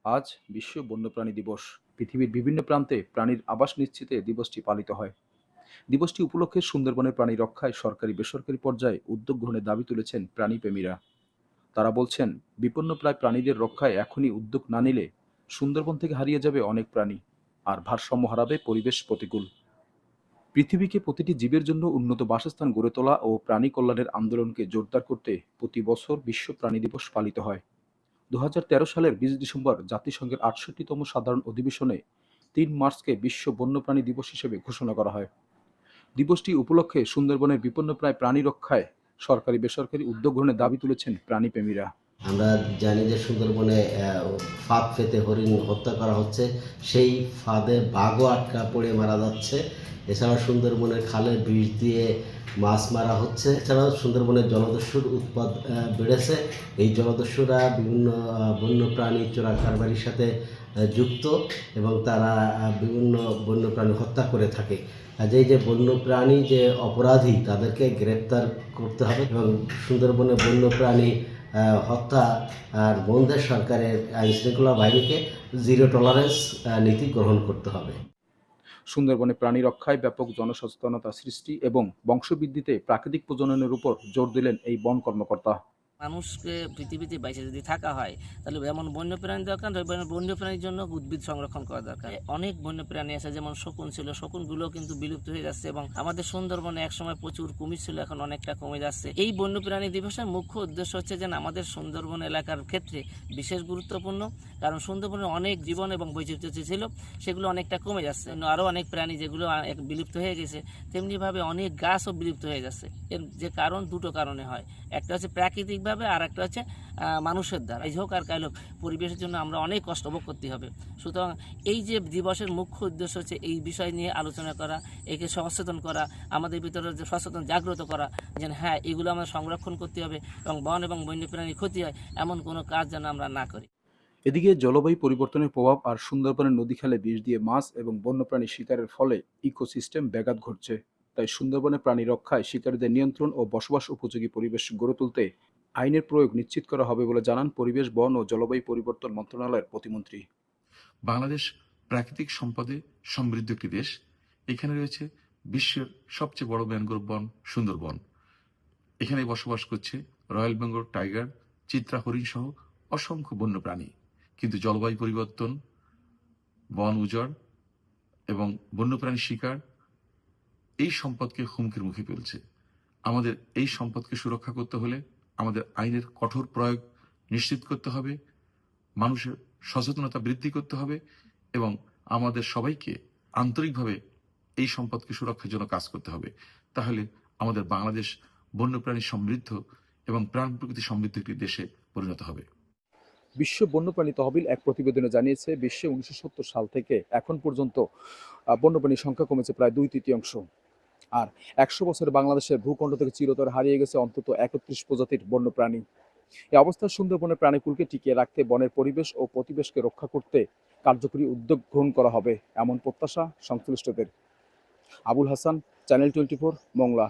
আজ বিশ্ব বন্যপ্রাণী দিবস। পৃথিবীর বিভিন্ন প্রান্তে প্রাণীর আবাস নিশ্চিতে দিবসটি পালিত হয়। দিবসটি উপলক্ষে সুন্দরবনের প্রাণী রক্ষায় সরকারি বেসরকারি পর্যায়ে উদ্যোগ গ্রহণের দাবি তুলেছেন প্রাণীপ্রেমীরা। তারা বলছেন, বিপন্নপ্রায় প্রাণীদের রক্ষায় এখনই উদ্যোগ না নিলে সুন্দরবন থেকে হারিয়ে যাবে অনেক প্রাণী, আর ভারসাম্য হারাবে পরিবেশ প্রতিকূল। পৃথিবীকে প্রতিটি জীবের জন্য উন্নত বাসস্থান গড়ে তোলা ও প্রাণী কল্যাণের আন্দোলনকে জোরদার করতে প্রতি বছর বিশ্ব প্রাণী দিবস পালিত হয়। ২০১৩ সালের ২০ ডিসেম্বর জাতিসংঘের ৬৮তম সাধারণ অধিবেশনে ৩ মার্চকে বিশ্ব বন্যপ্রাণী দিবস হিসেবে ঘোষণা করা হয়। দিবসটি উপলক্ষে সুন্দরবনের বিপন্নপ্রায় প্রাণী রক্ষায় সরকারি বেসরকারি উদ্যোগ গ্রহণের দাবি তুলেছেন প্রাণীপ্রেমীরা। আমরা জানি যে সুন্দরবনে ফাঁদ পেতে হরিণ হত্যা করা হচ্ছে, সেই ফাঁদে বাঘও আটকা পড়ে মারা যাচ্ছে। এছাড়াও সুন্দরবনের খালে বিষ দিয়ে মাছ মারা হচ্ছে। এছাড়াও সুন্দরবনের জলদস্যুর উৎপাত বেড়েছে। এই জলদস্যুরা বিভিন্ন বন্যপ্রাণী চোরা কারবারির সাথে যুক্ত এবং তারা বিভিন্ন বন্যপ্রাণী হত্যা করে থাকে। কাজেই যে বন্যপ্রাণী যে অপরাধী তাদেরকে গ্রেপ্তার করতে হবে এবং সুন্দরবনে বন্যপ্রাণী হত্যা আর বন্ধে সরকারের আইনশৃঙ্খলা বাহিনীকে জিরো টলারেন্স নীতি গ্রহণ করতে হবে। সুন্দরবনে প্রাণী রক্ষায় ব্যাপক জনসচেতনতা সৃষ্টি এবং বংশবৃদ্ধিতে প্রাকৃতিক প্রজননের উপর জোর দিলেন এই বন কর্মকর্তা। মানুষকে পৃথিবীতে বাইচে যদি থাকা হয় তাহলে এমন বন্যপ্রাণী দরকার, বন্যপ্রাণীর জন্য উদ্ভিদ সংরক্ষণ করা দরকার। অনেক বন্যপ্রাণী আছে, যেমন শকুন ছিল, শকুনগুলো কিন্তু বিলুপ্ত হয়ে যাচ্ছে এবং আমাদের সুন্দরবনে একসময় প্রচুর কুমির ছিল, এখন অনেকটা কমে যাচ্ছে। এই বন্যপ্রাণী দিবসের মুখ্য উদ্দেশ্য হচ্ছে যে আমাদের সুন্দরবন এলাকার ক্ষেত্রে বিশেষ গুরুত্বপূর্ণ, কারণ সুন্দরবনে অনেক জীবন এবং বৈচিত্র্য ছিল, সেগুলো অনেকটা কমে যাচ্ছে। আরও অনেক প্রাণী যেগুলো বিলুপ্ত হয়ে গেছে, তেমনিভাবে অনেক গাছও বিলুপ্ত হয়ে যাচ্ছে। এর যে কারণ দুটো কারণে হয়, একটা হচ্ছে প্রাকৃতিকভাবে আর একটা হচ্ছে মানুষের দ্বারা। এই হোক আর কাল হোক, পরিবেশের জন্য আমরা অনেক কষ্ট ভোগ করতে হবে। সুতরাং এই যে দিবসের মুখ্য উদ্দেশ্য হচ্ছে এই বিষয় নিয়ে আলোচনা করা, একে সচেতন করা, আমাদের ভিতরে যে সচেতন জাগ্রত করা, যেন হ্যাঁ এগুলো আমরা সংরক্ষণ করতে হবে এবং বন এবং বন্যপ্রাণীর ক্ষতি হয় এমন কোনো কাজ যেন আমরা না করি। এদিকে জলবায়ু পরিবর্তনের প্রভাব আর সুন্দরবনের নদী খালে বিষ দিয়ে মাছ এবং বন্যপ্রাণী শিকারের ফলে ইকোসিস্টেম ব্যাঘাত ঘটছে। তাই সুন্দরবনে প্রাণী রক্ষায় শিকারীদের নিয়ন্ত্রণ ও বসবাস উপযোগী পরিবেশ গড়ে তুলতে আইনের প্রয়োগ নিশ্চিত করা হবে বলে জানান পরিবেশ, বন ও জলবায়ু পরিবর্তন মন্ত্রণালয়ের প্রতিমন্ত্রী। বাংলাদেশ প্রাকৃতিক সম্পদে সমৃদ্ধ একটি দেশ। এখানে রয়েছে বিশ্বের সবচেয়ে বড় ম্যানগ্রোভ বন সুন্দরবন। এখানে বসবাস করছে রয়্যাল বেঙ্গল টাইগার, চিত্রা হরিণ সহ অসংখ্য বন্যপ্রাণী। কিন্তু জলবায়ু পরিবর্তন, বন উজাড় এবং বন্যপ্রাণী শিকার এই সম্পদকে হুমকির মুখে ফেলছে। আমাদের এই সম্পদকে সুরক্ষা করতে হলে আমাদের আইনের কঠোর প্রয়োগ নিশ্চিত করতে হবে, মানুষের সচেতনতা বৃদ্ধি করতে হবে এবং আমাদের সবাইকে আন্তরিকভাবে এই সম্পদকে সুরক্ষার জন্য কাজ করতে হবে। তাহলে আমাদের বাংলাদেশ বন্যপ্রাণী সমৃদ্ধ এবং প্রাণ প্রকৃতি সমৃদ্ধ একটি দেশে পরিণত হবে। বিশ্ব বন্যপ্রাণী তহবিল এক প্রতিবেদনে জানিয়েছে, বিশ্বে ১৯৭০ সাল থেকে এখন পর্যন্ত বন্যপ্রাণীর সংখ্যা কমেছে প্রায় ২/৩। আর ১০০ বছরে বাংলাদেশের ভূখণ্ড থেকে চিরতরে হারিয়ে গেছে অন্তত ৩১ প্রজাতির বন্যপ্রাণী। এই অবস্থায় সুন্দরবনের প্রাণীকুলকে টিকিয়ে রাখতে বনের পরিবেশ ও প্রতিবেশকে রক্ষা করতে কার্যকরী উদ্যোগ গ্রহণ করা হবে, এমন প্রত্যাশা সংশ্লিষ্টদের। আবুল হাসান, চ্যানেল 24, মোংলা।